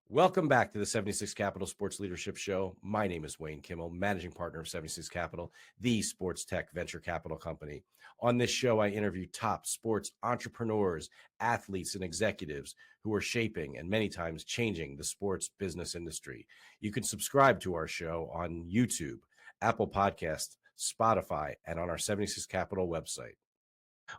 Welcome back to the 76 Capital Sports Leadership Show. My name is Wayne Kimmel, managing partner of 76 Capital, the sports tech venture capital company. On this show, I interview top sports entrepreneurs, athletes, and executives who are shaping and many times changing the sports business industry. You can subscribe to our show on YouTube, Apple Podcasts, Spotify, and on our 76 Capital website.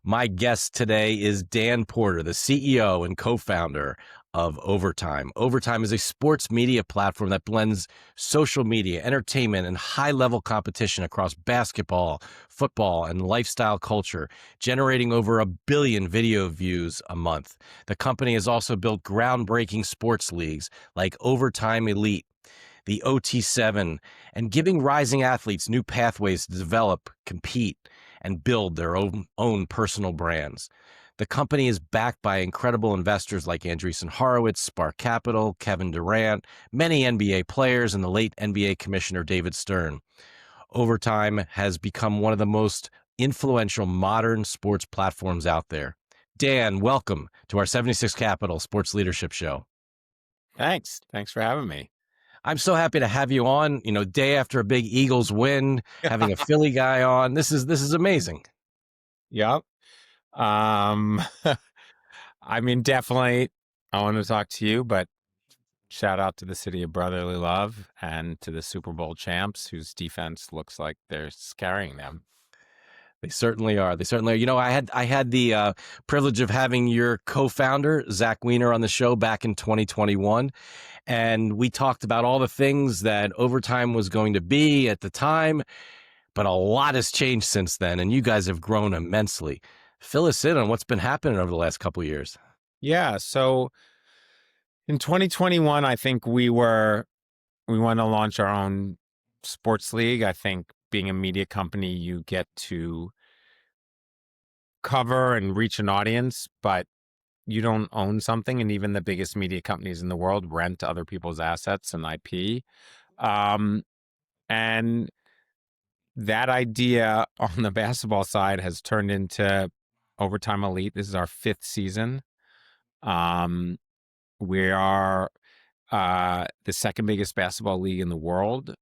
My guest today is Dan Porter, the CEO and co-founder of Overtime. Overtime is a sports media platform that blends social media, entertainment, and high-level competition across basketball, football, and lifestyle culture, generating over 1 billion video views a month. The company has also built groundbreaking sports leagues like Overtime Elite, the OT7, and giving rising athletes new pathways to develop, compete, and build their own personal brands. The company is backed by incredible investors like Andreessen Horowitz, Spark Capital, Kevin Durant, many NBA players, and the late NBA commissioner David Stern. Overtime has become one of the most influential modern sports platforms out there. Dan, welcome to our 76 Capital Sports Leadership Show. Thanks. Thanks for having me. I'm so happy to have you on, day after a big Eagles win, having a Philly guy on. This is amazing. Yep. I mean, definitely I want to talk to you, but shout out to the city of brotherly love and to the Super Bowl champs whose defense looks like they're scaring them. They certainly are. They certainly are. I had the privilege of having your co-founder, Zach Weiner, on the show back in 2021. And we talked about all the things that Overtime was going to be at the time, but a lot has changed since then, and you guys have grown immensely. Fill us in on what's been happening over the last couple of years. Yeah. So in 2021, I think we want to launch our own sports league. I think being a media company, you get to cover and reach an audience, but you don't own something. And even the biggest media companies in the world rent other people's assets and IP. And that idea on the basketball side has turned into Overtime Elite. This is our 5th season. We are the second biggest basketball league in the world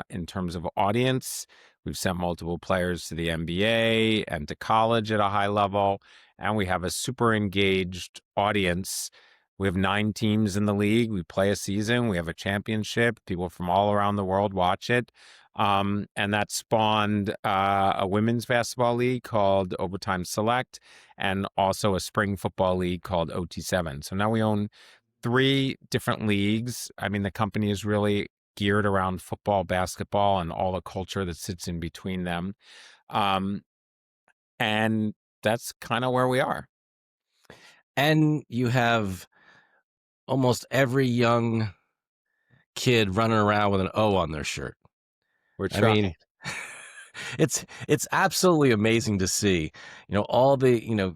in terms of audience. We've sent multiple players to the NBA and to college at a high level, and we have a super engaged audience. We have 9 teams in the league. We play a season. We have a championship. People from all around the world watch it. And that spawned a women's basketball league called Overtime Select and also a spring football league called OT7. So now we own 3 different leagues. I mean, the company is really geared around football, basketball, and all the culture that sits in between them. And that's kind of where we are. And you have almost every young kid running around with an O on their shirt. I mean, it's absolutely amazing to see, all the,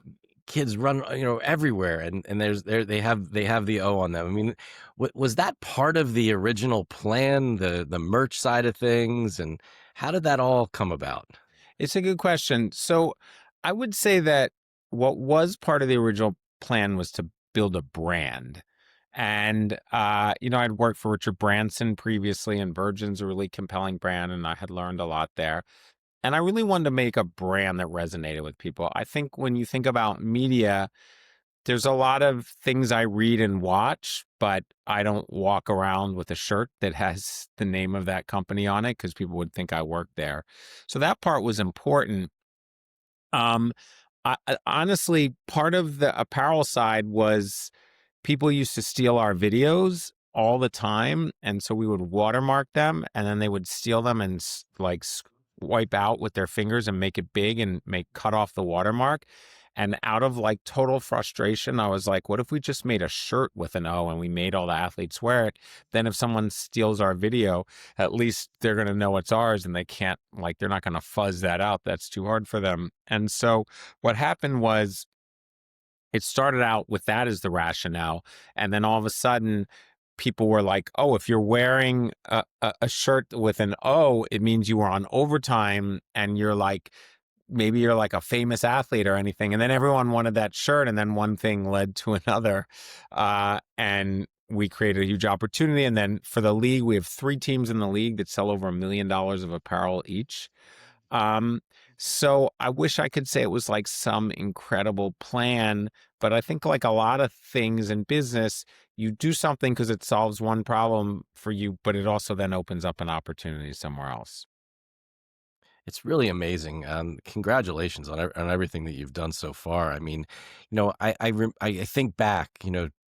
kids run, everywhere, and they have the O on them. I mean, was that part of the original plan, the merch side of things, and how did that all come about? It's a good question. So I would say that what was part of the original plan was to build a brand. And, I'd worked for Richard Branson previously, and Virgin's a really compelling brand, and I had learned a lot there. And I really wanted to make a brand that resonated with people. I think when you think about media, there's a lot of things I read and watch, but I don't walk around with a shirt that has the name of that company on it because people would think I work there. So that part was important. Honestly, part of the apparel side was people used to steal our videos all the time. And so we would watermark them, and then they would steal them and wipe out with their fingers and make it big and cut off the watermark. And out of total frustration, I was like, what if we just made a shirt with an O and we made all the athletes wear it? Then if someone steals our video, at least they're going to know it's ours, and they can't, they're not going to fuzz that out. That's too hard for them. And so what happened was it started out with that as the rationale. And then all of a sudden, people were like, oh, if you're wearing a shirt with an O, it means you were on Overtime, and maybe you're a famous athlete or anything. And then everyone wanted that shirt, and then one thing led to another. And we created a huge opportunity. And then for the league, we have 3 teams in the league that sell over $1 million of apparel each. Um, so I wish I could say it was like some incredible plan, but I think like a lot of things in business, you do something because it solves one problem for you, but it also then opens up an opportunity somewhere else. It's really amazing. Congratulations on on everything that you've done so far. I mean, I think back,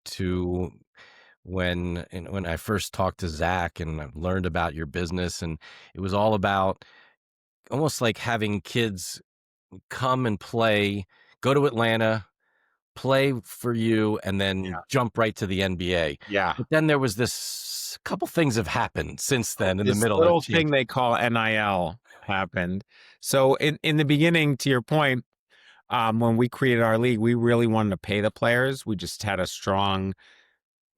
to when I first talked to Zach and I learned about your business, and it was all about almost like having kids come and play, go to Atlanta, play for you, and then Yeah. jump right to the NBA. Yeah. But then there was this couple things have happened since then in the This middle that little thing changed. they call NIL happened. So in the beginning, to your point, when we created our league, we really wanted to pay the players. We just had a strong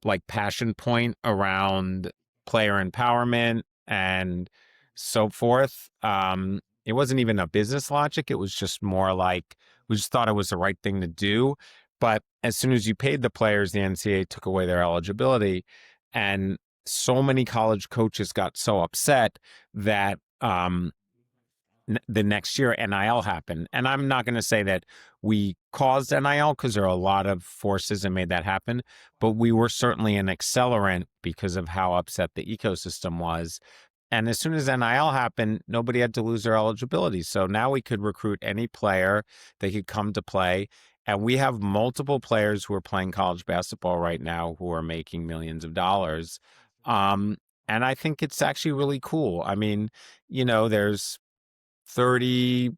like passion point around player empowerment and so forth. It wasn't even a business logic. It was just more like we just thought it was the right thing to do. But as soon as you paid the players, the NCAA took away their eligibility. And so many college coaches got so upset that the next year NIL happened. And I'm not going to say that we caused NIL because there are a lot of forces that made that happen, but we were certainly an accelerant because of how upset the ecosystem was. And as soon as NIL happened, nobody had to lose their eligibility. So now we could recruit any player, they could come to play. And we have multiple players who are playing college basketball right now who are making millions of dollars. And I think it's actually really cool. I mean, there's 30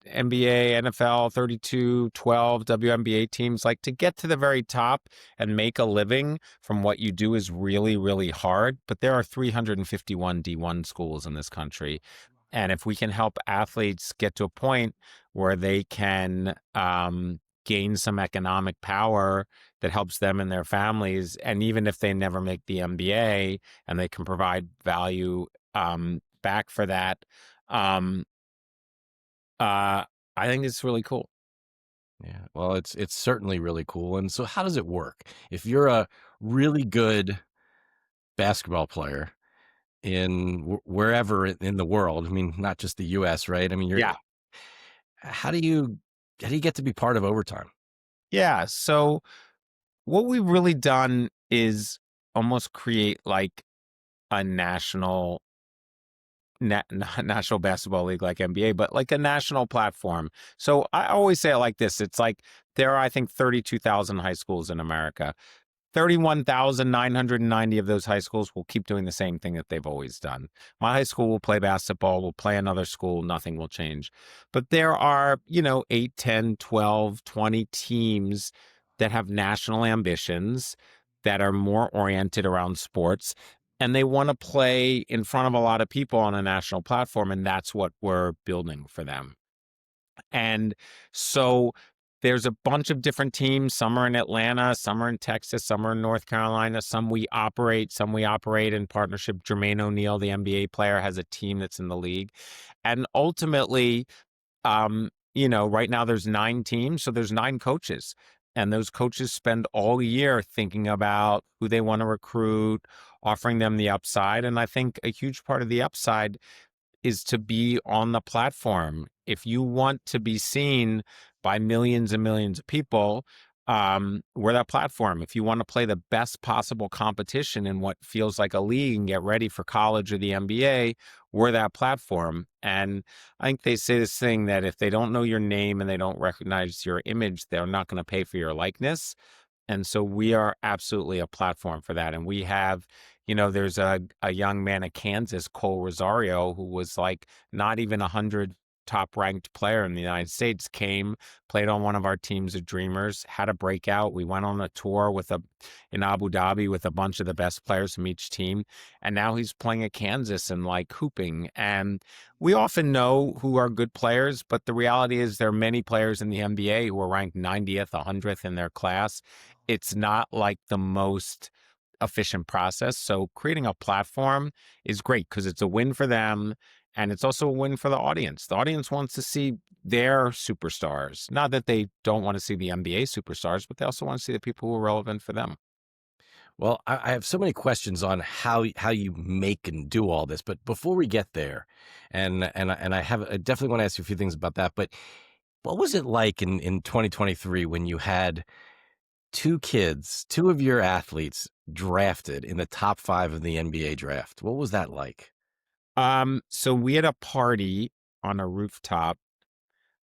NBA, NFL, 32, 12 WNBA teams. Like to get to the very top and make a living from what you do is really, really hard. But there are 351 D1 schools in this country. And if we can help athletes get to a point where they can gain some economic power that helps them and their families, and even if they never make the NBA and they can provide value back for that, um, I think it's really cool. Yeah, well, it's certainly really cool. And so, how does it work? If you're a really good basketball player in wherever in the world, I mean, not just the U.S., right? I mean, Yeah. how do you get to be part of overtime? Yeah. So what we've really done is almost create like a not National Basketball League like NBA, but like a national platform. So I always say it like this. It's like there are, I think, 32,000 high schools in America. 31,990 of those high schools will keep doing the same thing that they've always done. My high school will play basketball, will play another school, nothing will change. But there are, 8, 10, 12, 20 teams that have national ambitions that are more oriented around sports. And they want to play in front of a lot of people on a national platform. And that's what we're building for them. And so there's a bunch of different teams. Some are in Atlanta, some are in Texas, some are in North Carolina. Some we operate in partnership. Jermaine O'Neal, the NBA player, has a team that's in the league. And ultimately, right now there's 9 teams, so there's 9 coaches. And those coaches spend all year thinking about who they want to recruit, offering them the upside. And I think a huge part of the upside is to be on the platform. If you want to be seen by millions and millions of people, we're that platform. If you want to play the best possible competition in what feels like a league and get ready for college or the NBA, we're that platform. And I think they say this thing that if they don't know your name and they don't recognize your image, they're not going to pay for your likeness. And so we are absolutely a platform for that. And we have, there's a young man at Kansas, Cole Rosario, who was like not even 100 top ranked player in the United States, came, played on one of our teams of Dreamers, had a breakout. We went on a tour in Abu Dhabi with a bunch of the best players from each team. And now he's playing at Kansas and like hooping. And we often know who are good players, but the reality is there are many players in the NBA who are ranked 90th, 100th in their class. It's not like the most efficient process. So creating a platform is great because it's a win for them and it's also a win for the audience. The audience wants to see their superstars. Not that they don't want to see the NBA superstars, but they also want to see the people who are relevant for them. Well, I have so many questions on how you make and do all this, but before we get there, I definitely want to ask you a few things about that. But what was it like in 2023 when you had two kids, two of your athletes drafted in the top 5 of the NBA draft? What was that like? So we had a party on a rooftop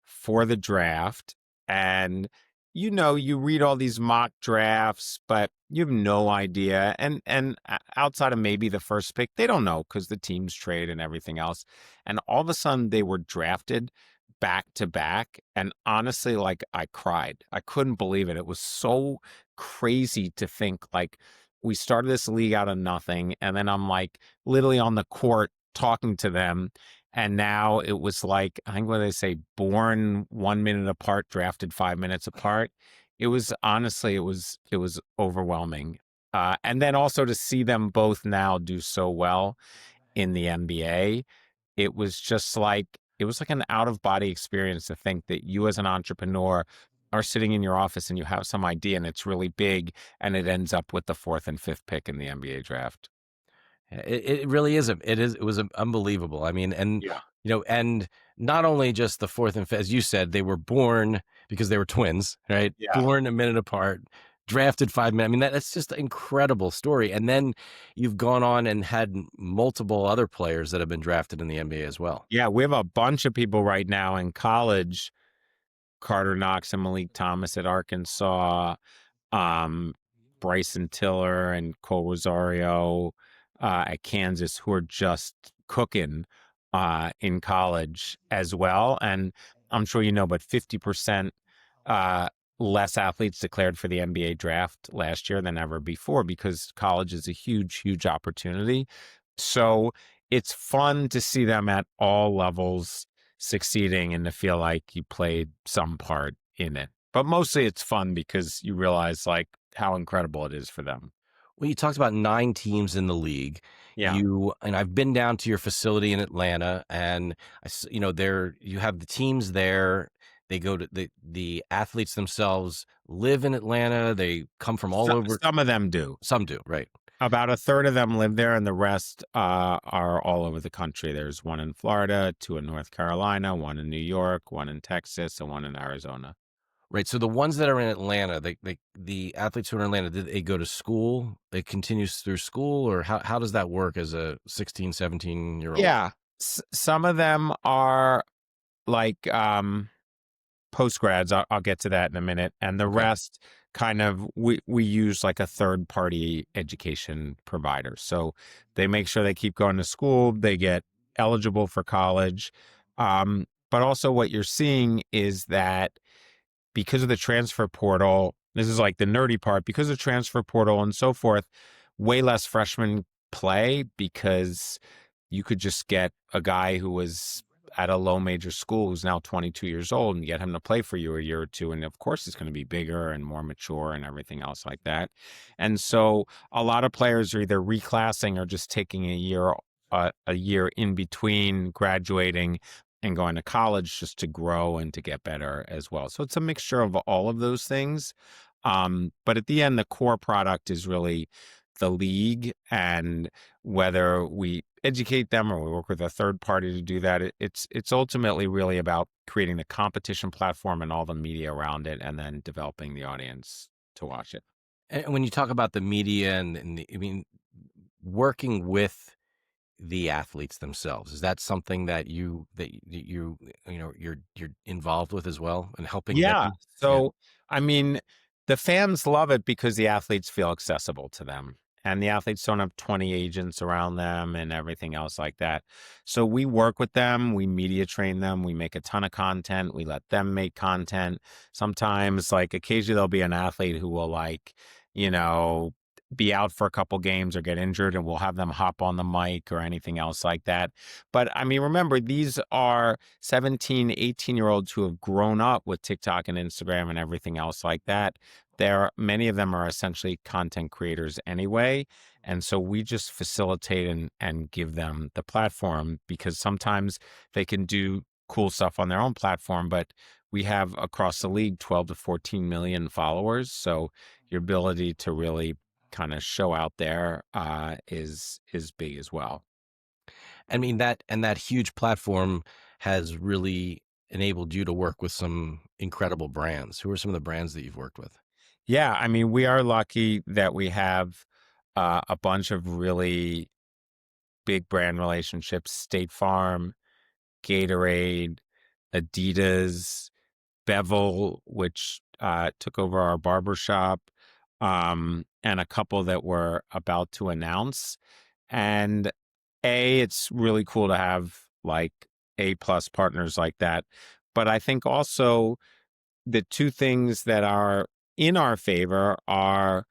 for the draft. And, you read all these mock drafts, but you have no idea. And outside of maybe the first pick, they don't know because the teams trade and everything else. And all of a sudden they were drafted back to back. And honestly, like I cried. I couldn't believe it. It was so crazy to think like we started this league out of nothing. And then I'm like literally on the court talking to them, and now it was like, I think what they say, born 1 minute apart, drafted 5 minutes apart. It was honestly, it was overwhelming. And then also to see them both now do so well in the NBA, it was like an out of body experience to think that you as an entrepreneur are sitting in your office and you have some idea and it's really big and it ends up with the fourth and fifth pick in the NBA draft. It really is. It was unbelievable. I mean, Yeah. and not only just the fourth and fifth, as you said, they were born because they were twins, right? Yeah. Born a minute apart, drafted 5 minutes. I mean, that's just an incredible story. And then you've gone on and had multiple other players that have been drafted in the NBA as well. Yeah, we have a bunch of people right now in college, Carter Knox and Malik Thomas at Arkansas, um, Bryson Tiller and Cole Rosario at Kansas, who are just cooking in college as well. And I'm sure you know, but 50% uh, less athletes declared for the NBA draft last year than ever before because college is a huge, huge opportunity. So it's fun to see them at all levels succeeding and to feel like you played some part in it. But mostly it's fun because you realize like how incredible it is for them. Well, you talked about 9 teams in the league. Yeah. I've been down to your facility in Atlanta, and there you have the teams there. They go to the athletes themselves live in Atlanta. They come from all over. Some of them do. Some do, right? About a third of them live there, and the rest are all over the country. There's one in Florida, two in North Carolina, one in New York, one in Texas, and one in Arizona. Right. So the ones that are in Atlanta, the athletes who are in Atlanta, did they go to school? They continues through school, or how does that work as a 16, 17-year-old? Yeah. Some of them are like postgrads. I'll get to that in a minute. And the Okay. rest kind of we use like a third party education provider. So they make sure they keep going to school, they get eligible for college. But also what you're seeing is that because of the transfer portal, this is like the nerdy part, because of transfer portal and so forth, way less freshmen play because you could just get a guy who was at a low major school who's now 22 years old and get him to play for you a year or two. And of course, it's going to be bigger and more mature and everything else like that. And so a lot of players are either reclassing or just taking a year in between graduating and going to college just to grow and to get better as well. So it's a mixture of all of those things. But at the end, the core product is really the league, and whether we educate them or we work with a third party to do that, it's ultimately really about creating the competition platform and all the media around it, and then developing the audience to watch it. And when you talk about the media I mean, working with the athletes themselves, is that something that you're involved with as well and helping get Yeah. them? Yeah. So, I mean, the fans love it because the athletes feel accessible to them. And the athletes don't have 20 agents around them and everything else like that. So we work with them, we media train them, we make a ton of content, we let them make content. Sometimes, like occasionally there'll be an athlete who will you know, be out for a couple games or get injured and we'll have them hop on the mic or anything else like that. But I mean, remember, these are 17, 18-year-olds who have grown up with TikTok and Instagram and everything else like that. Many of them are essentially content creators anyway. And so we just facilitate and give them the platform because sometimes they can do cool stuff on their own platform, but we have across the league 12 to 14 million followers. So your ability to really kind of show out there is big as well. I mean, that huge platform has really enabled you to work with some incredible brands. Who are some of the brands that you've worked with? Yeah, I mean, we are lucky that we have a bunch of really big brand relationships: State Farm, Gatorade, Adidas, Bevel, which took over our barbershop, and a couple that we're about to announce. And it's really cool to have like A+ partners like that. But I think also the two things that are in our favor are,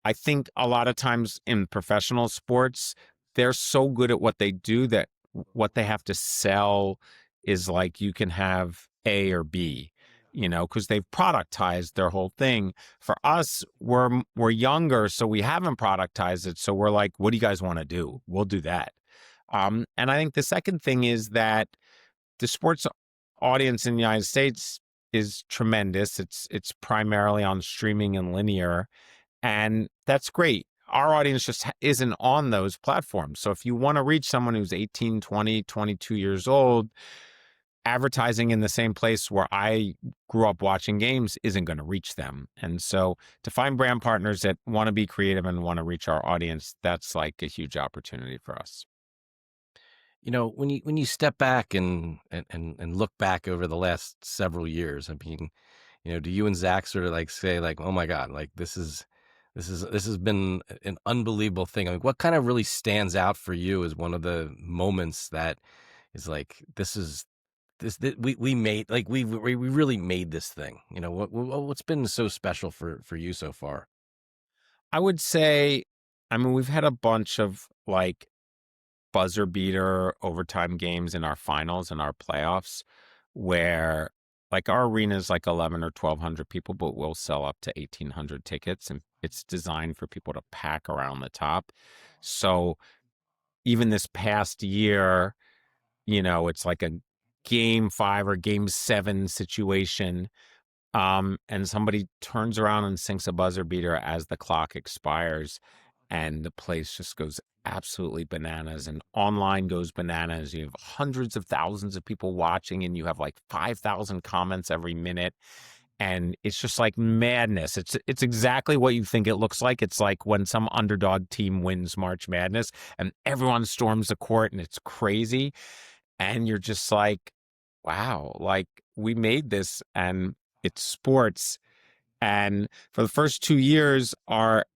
I think a lot of times in professional sports, they're so good at what they do that what they have to sell is like you can have A or B, because they've productized their whole thing. For us, we're younger, so we haven't productized it. So we're like, what do you guys want to do? We'll do that. And I think the second thing is that the sports audience in the United States is tremendous. It's primarily on streaming and linear, and that's great. Our audience just isn't on those platforms. So if you want to reach someone who's 18, 20, 22 years old, advertising in the same place where I grew up watching games isn't going to reach them. And so to find brand partners that want to be creative and want to reach our audience, that's like a huge opportunity for us. When you step back and look back over the last several years, I mean, do you and Zach sort of like say like, oh my God, like this has been an unbelievable thing. I mean, what kind of really stands out for you as one of the moments that is like, we made, like we really made this thing. What's been so special for you so far? I would say, I mean, we've had a bunch of like buzzer beater overtime games in our finals and our playoffs where like our arena is like 11 or 1200 people, but we'll sell up to 1800 tickets, and it's designed for people to pack around the top. So even this past year, it's like a game 5 or game 7 situation. And somebody turns around and sinks a buzzer beater as the clock expires, and the place just goes absolutely bananas, and online goes bananas. You have hundreds of thousands of people watching, and you have like 5,000 comments every minute. And it's just like madness. It's exactly what you think it looks like. It's like when some underdog team wins March Madness and everyone storms the court and it's crazy. And you're just like, wow, like we made this, and it's sports. And for the first 2 years, our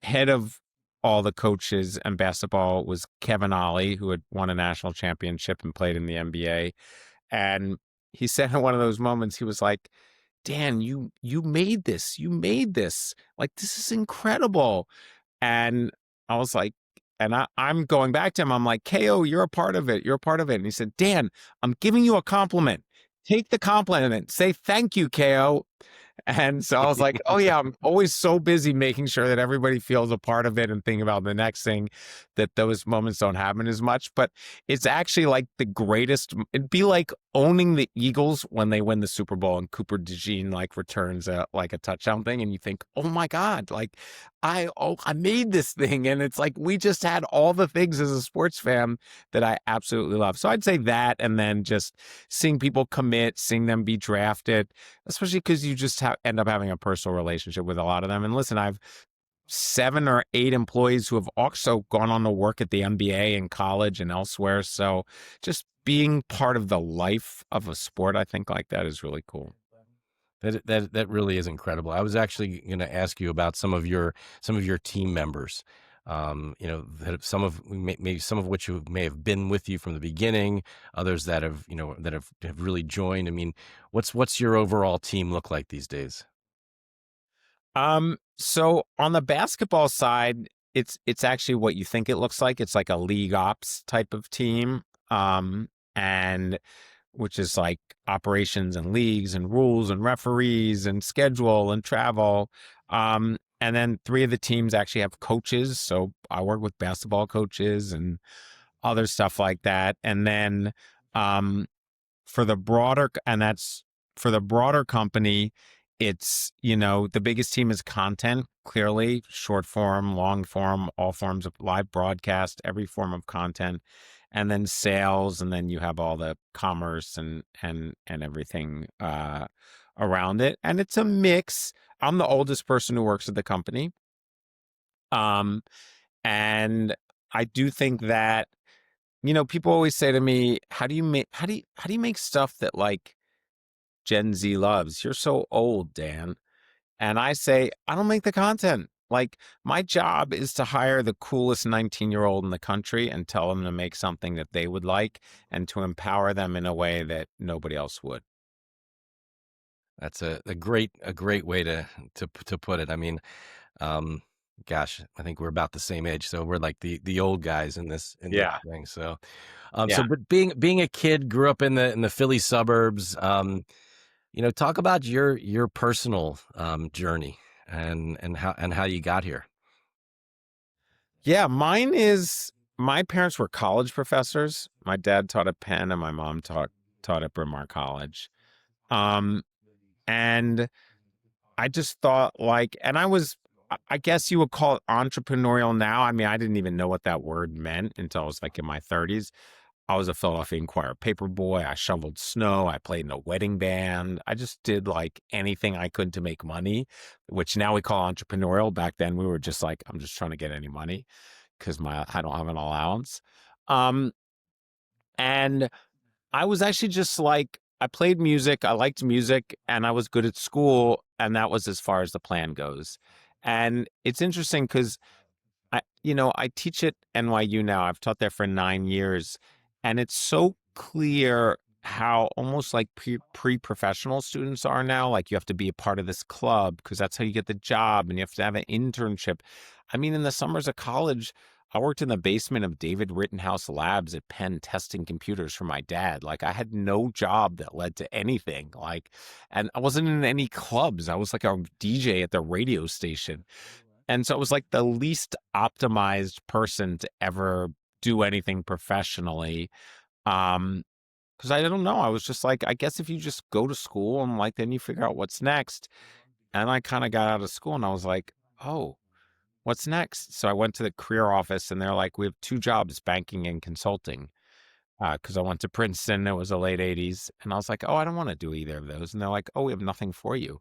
head of all the coaches and basketball was Kevin Ollie, who had won a national championship and played in the NBA. And he said in one of those moments, he was like, Dan, you made this. You made this. Like, this is incredible. And I was like, and I'm going back to him. I'm like, KO, you're a part of it. You're a part of it. And he said, Dan, I'm giving you a compliment. Take the compliment. Say thank you, KO. And so I was like, oh, yeah, I'm always so busy making sure that everybody feels a part of it and thinking about the next thing, that those moments don't happen as much. But it's actually like the greatest. It'd be like owning the Eagles when they win the Super Bowl and Cooper DeJean like returns like a touchdown thing. And you think, oh, my God, like I made this thing. And it's like we just had all the things as a sports fan that I absolutely love. So I'd say that. And then just seeing people commit, seeing them be drafted, especially because you just end up having a personal relationship with a lot of them. And listen, I've 7 or 8 employees who have also gone on to work at the NBA and college and elsewhere. So just being part of the life of a sport, I think like that is really cool. That really is incredible. I was actually going to ask you about some of your team members. That maybe some of which who may have been with you from the beginning, others that have really joined. I mean, what's your overall team look like these days? So on the basketball side, it's actually what you think it looks like. It's like a league ops type of team. And which is like operations and leagues and rules and referees and schedule and travel. And then 3 of the teams actually have coaches. So I work with basketball coaches and other stuff like that. And then um, for the broader company, it's, the biggest team is content, clearly, short form, long form, all forms of live broadcast, every form of content, and then sales, and then you have all the commerce and everything around it. And it's a mix. I'm the oldest person who works at the company. Um, and I do think that, people always say to me, how do you make stuff that like Gen Z loves? You're so old, Dan. And I say, I don't make the content. Like, my job is to hire the coolest 19-year-old in the country and tell them to make something that they would like and to empower them in a way that nobody else would. That's a great way to put it. I mean, um, gosh, I think we're about the same age, so we're like the old guys in this Yeah. thing. So, Yeah. but being a kid, grew up in the Philly suburbs. Talk about your personal journey and how you got here. Yeah. My parents were college professors. My dad taught at Penn and my mom taught at Bryn Mawr College. Um, and I just thought and I guess you would call it entrepreneurial now. I mean, I didn't even know what that word meant until I was like in my 30s. I was a Philadelphia Inquirer paper boy. I shoveled snow. I played in a wedding band. I just did like anything I could to make money, which now we call entrepreneurial. Back then we were just like, I'm just trying to get any money because I don't have an allowance. Um, and I was actually just like, I played music, I liked music, and I was good at school, and that was as far as the plan goes. And it's interesting because I teach at NYU now. I've taught there for 9 years, and it's so clear how almost like pre-professional students are now. Like you have to be a part of this club because that's how you get the job, and you have to have an internship. I mean, in the summers of college, I worked in the basement of David Rittenhouse Labs at Penn testing computers for my dad. Like I had no job that led to anything. And I wasn't in any clubs. I was like a DJ at the radio station. And so it was like the least optimized person to ever do anything professionally. Because I don't know. I was just like, I guess if you just go to school and like then you figure out what's next. And I kind of got out of school and I was like, oh, what's next? So I went to the career office and they're like, we have two jobs, banking and consulting. Because I went to Princeton, it was the late 80s. And I was like, oh, I don't want to do either of those. And they're like, oh, we have nothing for you.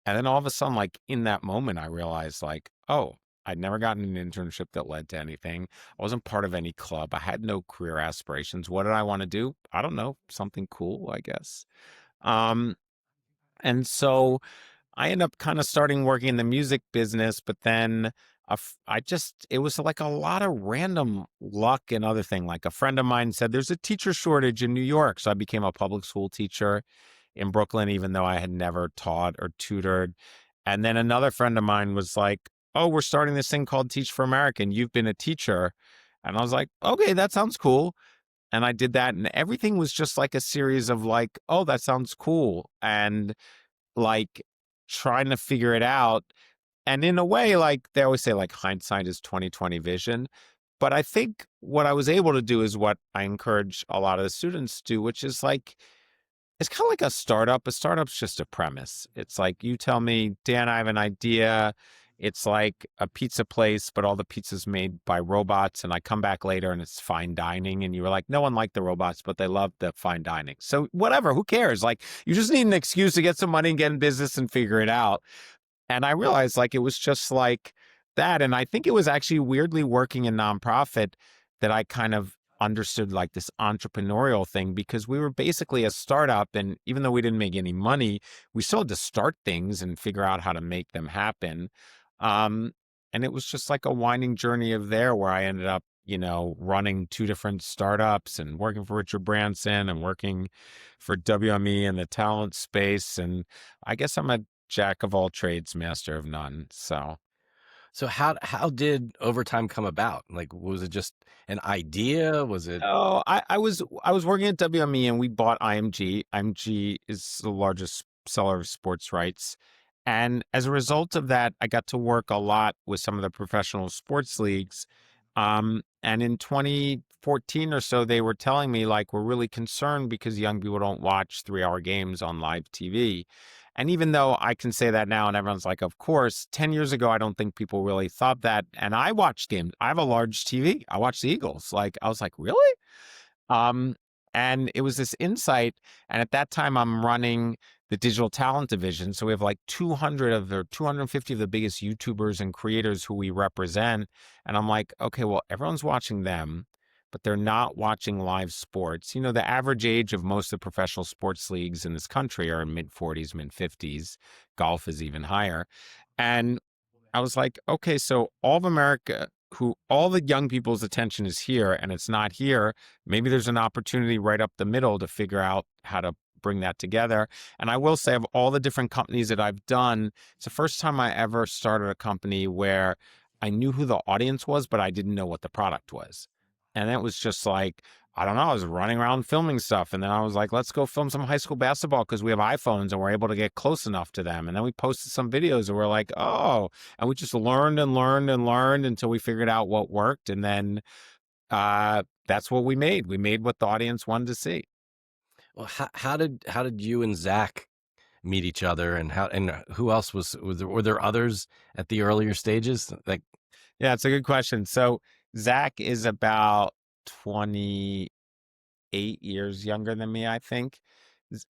And then all of a sudden, like in that moment, I realized like, oh, I'd never gotten an internship that led to anything. I wasn't part of any club. I had no career aspirations. What did I want to do? I don't know. Something cool, I guess. Um, and so I ended up kind of starting working in the music business, but then it was like a lot of random luck and other thing. Like a friend of mine said, there's a teacher shortage in New York. So I became a public school teacher in Brooklyn, even though I had never taught or tutored. And then another friend of mine was like, oh, we're starting this thing called Teach for American. You've been a teacher. And I was like, okay, that sounds cool. And I did that. And everything was just like a series of like, oh, that sounds cool. And like trying to figure it out. And in a way, like they always say, like hindsight is 2020 vision. But I think what I was able to do is what I encourage a lot of the students to do, which is like, it's kind of like a startup. A startup's just a premise. It's like you tell me, Dan, I have an idea. It's like a pizza place, but all the pizza's made by robots. And I come back later and it's fine dining. And you were like, no one liked the robots, but they loved the fine dining. So whatever, who cares? Like you just need an excuse to get some money and get in business and figure it out. And I realized like it was just like that. And I think it was actually weirdly working in nonprofit that I kind of understood like this entrepreneurial thing because we were basically a startup. And even though we didn't make any money, we still had to start things and figure out how to make them happen. Um, and it was just like a winding journey of there where I ended up, running two different startups and working for Richard Branson and working for WME in the talent space. And I guess I'm a jack of all trades, master of none. So how did overtime come about? Like, was it just an idea? Was it? Oh, I was working at WME and we bought IMG. IMG is the largest seller of sports rights. And as a result of that, I got to work a lot with some of the professional sports leagues. And in 2014 or so, they were telling me like, we're really concerned because young people don't watch 3-hour games on live TV. And even though I can say that now and everyone's like, of course, 10 years ago, I don't think people really thought that. And I watched games. I have a large TV. I watch the Eagles. Like, I was like, really? Um, and it was this insight. And at that time, I'm running the digital talent division. So we have like 200 of the 250 of the biggest YouTubers and creators who we represent. And I'm like, okay, well, everyone's watching them, but they're not watching live sports. You know, the average age of most of the professional sports leagues in this country are in mid 40s, mid 50s. Golf is even higher. And I was like, okay, so all of America, who all the young people's attention is here and it's not here, maybe there's an opportunity right up the middle to figure out how to bring that together. And I will say, of all the different companies that I've done, it's the first time I ever started a company where I knew who the audience was, but I didn't know what the product was. And it was just like, I don't know, I was running around filming stuff. And then I was like, let's go film some high school basketball because we have iPhones and we're able to get close enough to them. And then we posted some videos and we're like, oh, and we just learned and learned and learned until we figured out what worked. And then that's what we made. We made what the audience wanted to see. Well, how did you and Zach meet each other, and who else were there others at the earlier stages? Like, Yeah, it's a good question. So Zach is about 28 years younger than me, I think.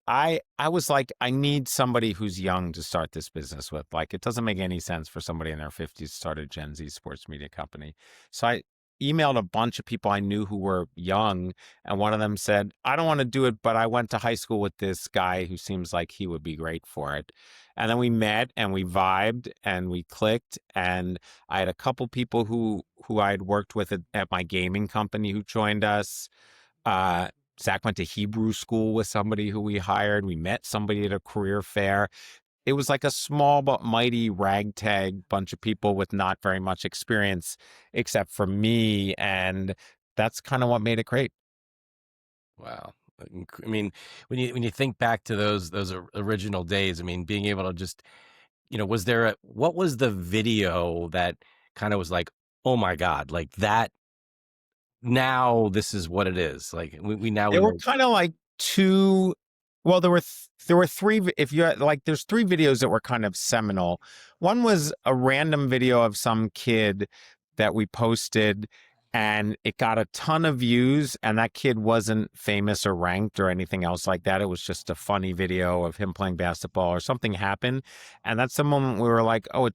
I was like, I need somebody who's young to start this business with. Like, it doesn't make any sense for somebody in their 50s to start a Gen Z sports media company. So I emailed a bunch of people I knew who were young, and one of them said, I don't want to do it, but I went to high school with this guy who seems like he would be great for it. And then we met and we vibed and we clicked. And I had a couple people who I had worked with at my gaming company who joined us. Zach went to Hebrew school with somebody who we hired. We met somebody at a career fair. It was like a small but mighty ragtag bunch of people with not very much experience, except for me. And that's kind of what made it great. wow. I mean, when you think back to those original days, I mean, being able to just, what was the video that kind of was like, oh my God, like that, now this is what it is. Like we now They we were know. kind of like two. Well, there were three. If you like, there's three videos that were kind of seminal. One was a random video of some kid that we posted, and it got a ton of views. And that kid wasn't famous or ranked or anything else like that. It was just a funny video of him playing basketball or something happened. And that's the moment we were like, oh,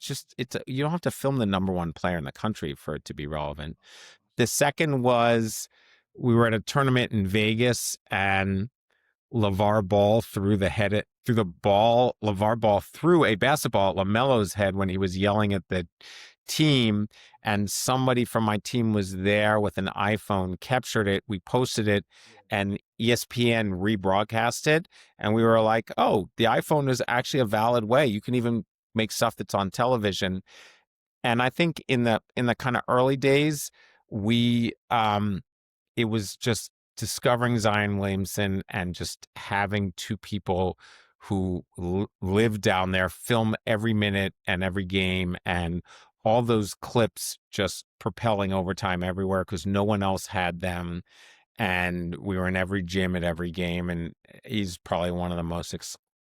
you don't have to film the number one player in the country for it to be relevant. The second was we were at a tournament in Vegas and LeVar Ball LeVar Ball threw a basketball at LaMelo's head when he was yelling at the team. And somebody from my team was there with an iPhone, captured it. We posted it, and ESPN rebroadcast it. And we were like, oh, the iPhone is actually a valid way. You can even make stuff that's on television. And I think in the kind of early days, we it was just discovering Zion Williamson and just having two people who live down there film every minute and every game, and all those clips just propelling overtime everywhere because no one else had them. And we were in every gym at every game, and he's probably one of the most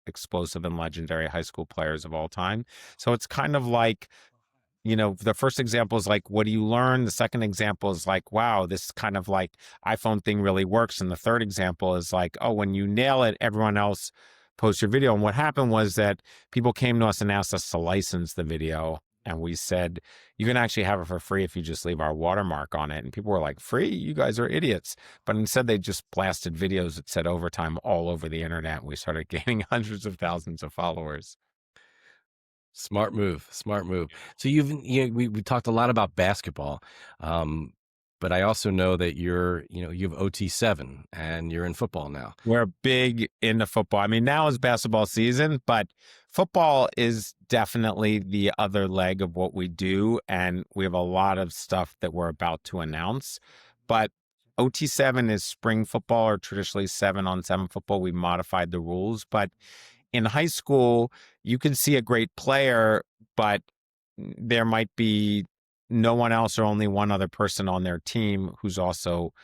explosive and legendary high school players of all time. So it's kind of like, the first example is like, what do you learn? The second example is like, wow, this kind of like iPhone thing really works. And the third example is like, oh, when you nail it, everyone else posts your video. And what happened was that people came to us and asked us to license the video. And we said, you can actually have it for free if you just leave our watermark on it. And people were like, free? You guys are idiots. But instead, they just blasted videos that said overtime all over the internet. We started gaining hundreds of thousands of followers. Smart move, smart move. So we talked a lot about basketball, but I also know that you have OT7 and you're in football now. We're big into football. I mean, now is basketball season, but football is definitely the other leg of what we do. And we have a lot of stuff that we're about to announce. But OT7 is spring football, or traditionally 7-on-7 football. We modified the rules. But in high school, you can see a great player, but there might be no one else or only one other person on their team who's also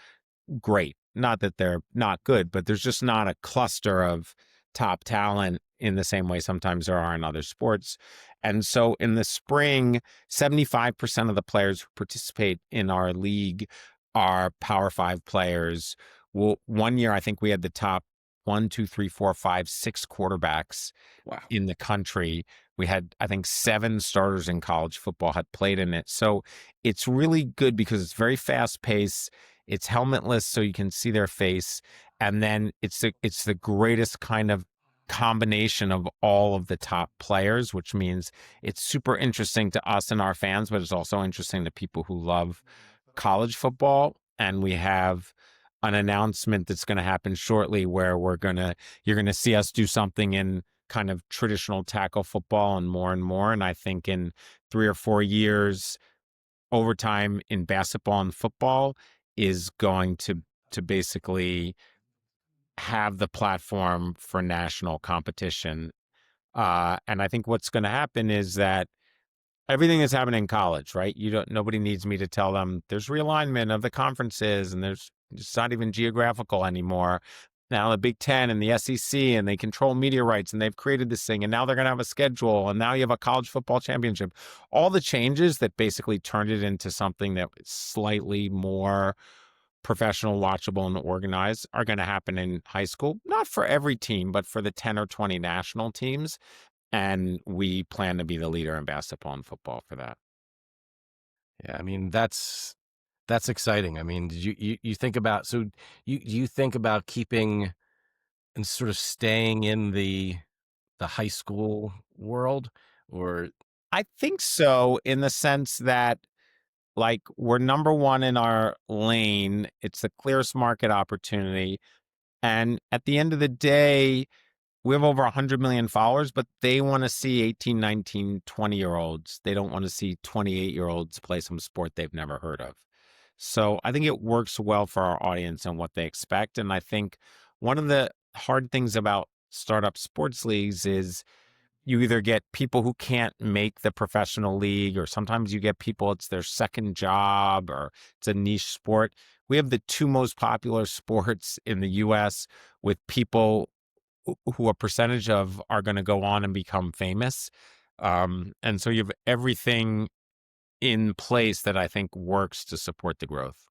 great. Not that they're not good, but there's just not a cluster of top talent in the same way sometimes there are in other sports. And so in the spring, 75% of the players who participate in our league are Power Five players. Well, one year I think we had the top one, two, three, four, five, six quarterbacks Wow. in the country. We had, I think, 7 starters in college football had played in it. So it's really good because it's very fast paced. It's helmetless, so you can see their face. And then it's the greatest kind of combination of all of the top players, which means it's super interesting to us and our fans, but it's also interesting to people who love college football. And we have an announcement that's going to happen shortly where you're going to see us do something in kind of traditional tackle football and more and more. And I think in 3 or 4 years, overtime in basketball and football is going to basically have the platform for national competition. And I think what's going to happen is that everything that's happening in college, right? Nobody needs me to tell them there's realignment of the conferences and it's not even geographical anymore. Now the Big Ten and the SEC and they control media rights and they've created this thing and now they're going to have a schedule and now you have a college football championship. All the changes that basically turned it into something that is slightly more professional, watchable, and organized are going to happen in high school. Not for every team, but for the 10 or 20 national teams. And we plan to be the leader in basketball and football for that. Yeah, I mean that's exciting. I mean, did you think about you think about keeping and sort of staying in the high school world or I think so, in the sense that, like, we're number one in our lane. It's the clearest market opportunity. And at the end of the day, we have over 100 million followers, but they want to see 18, 19, 20-year-olds. They don't want to see 28-year-olds play some sport they've never heard of. So I think it works well for our audience and what they expect. And I think one of the hard things about startup sports leagues is you either get people who can't make the professional league, or sometimes you get people, it's their second job or it's a niche sport. We have the 2 most popular sports in the US with people who a percentage of are going to go on and become famous. And so you have everything in place that I think works to support the growth.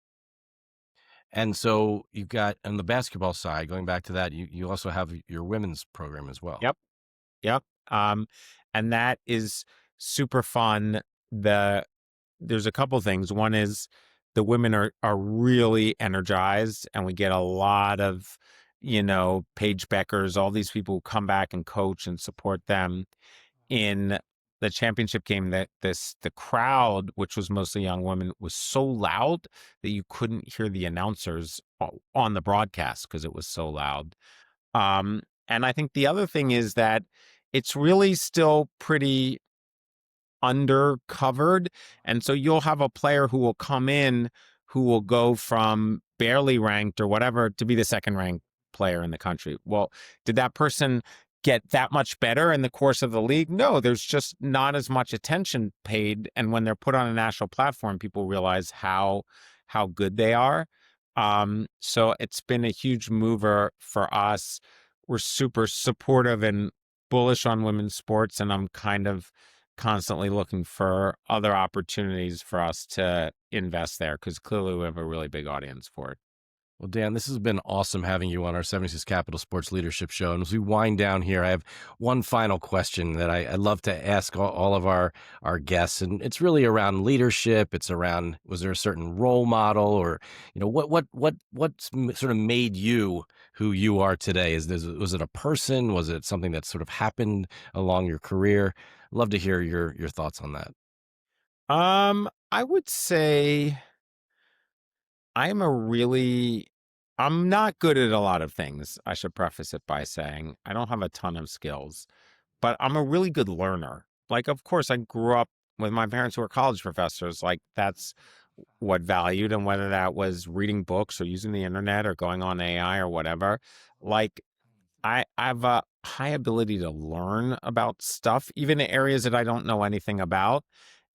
and so you've got on the basketball side, going back to that, you also have your women's program as well. Yep. Yep. And that is super fun. There's a couple things. One is the women are really energized, and we get a lot of, Paige Beckers, all these people who come back and coach and support them. In the championship game, the crowd, which was mostly young women, was so loud that you couldn't hear the announcers on the broadcast because it was so loud. And I think the other thing is that it's really still pretty undercovered. And so you'll have a player who will come in who will go from barely ranked or whatever to be the second ranked player in the country. Well, did that person get that much better in the course of the league? No, there's just not as much attention paid. And when they're put on a national platform, people realize how good they are. So it's been a huge mover for us. We're super supportive and bullish on women's sports, and I'm kind of constantly looking for other opportunities for us to invest there because clearly we have a really big audience for it. Well, Dan, this has been awesome having you on our 76 Capital Sports Leadership Show. And as we wind down here, I have one final question that I love to ask all of our guests. And it's really around leadership. It's around, was there a certain role model or, what's sort of made you who you are today? Was it a person? Was it something that sort of happened along your career? I'd love to hear your thoughts on that. I would say I'm not good at a lot of things. I should preface it by saying I don't have a ton of skills, but I'm a really good learner. Like, of course, I grew up with my parents who were college professors. Like, that's what valued, and whether that was reading books or using the internet or going on AI or whatever. Like, I have a high ability to learn about stuff, even in areas that I don't know anything about.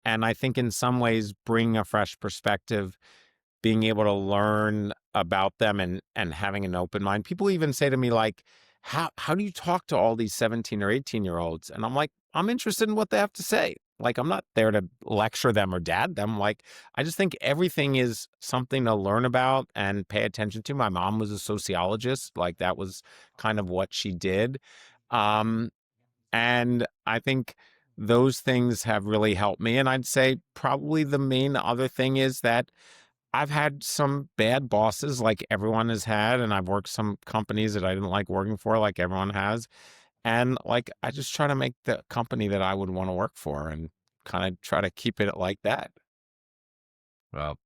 And I think in some ways, bringing a fresh perspective, being able to learn about them and having an open mind. People even say to me, like, how do you talk to all these 17 or 18-year-olds? And I'm like, I'm interested in what they have to say. Like, I'm not there to lecture them or dad them. Like, I just think everything is something to learn about and pay attention to. My mom was a sociologist. Like, that was kind of what she did. Um, and I think those things have really helped me. And I'd say probably the main other thing is that I've had some bad bosses like everyone has had, and I've worked some companies that I didn't like working for like everyone has. And like I just try to make the company that I would want to work for and kind of try to keep it like that. Well,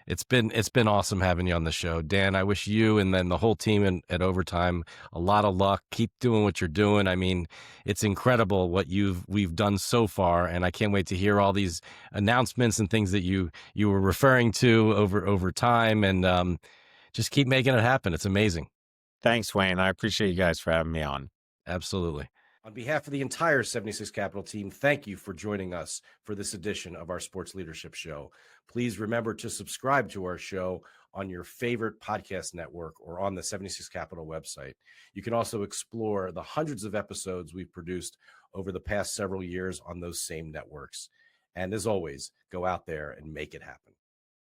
it's been awesome having you on the show, Dan. I wish you and then the whole team at Overtime a lot of luck. Keep doing what you're doing. I mean, it's incredible what we've done so far, and I can't wait to hear all these announcements and things that you were referring to over time. And just keep making it happen. It's amazing. Thanks, Wayne. I appreciate you guys for having me on. Absolutely. On behalf of the entire 76 Capital team, thank you for joining us for this edition of our Sports Leadership Show. Please remember to subscribe to our show on your favorite podcast network or on the 76 Capital website. You can also explore the hundreds of episodes we've produced over the past several years on those same networks. And as always, go out there and make it happen.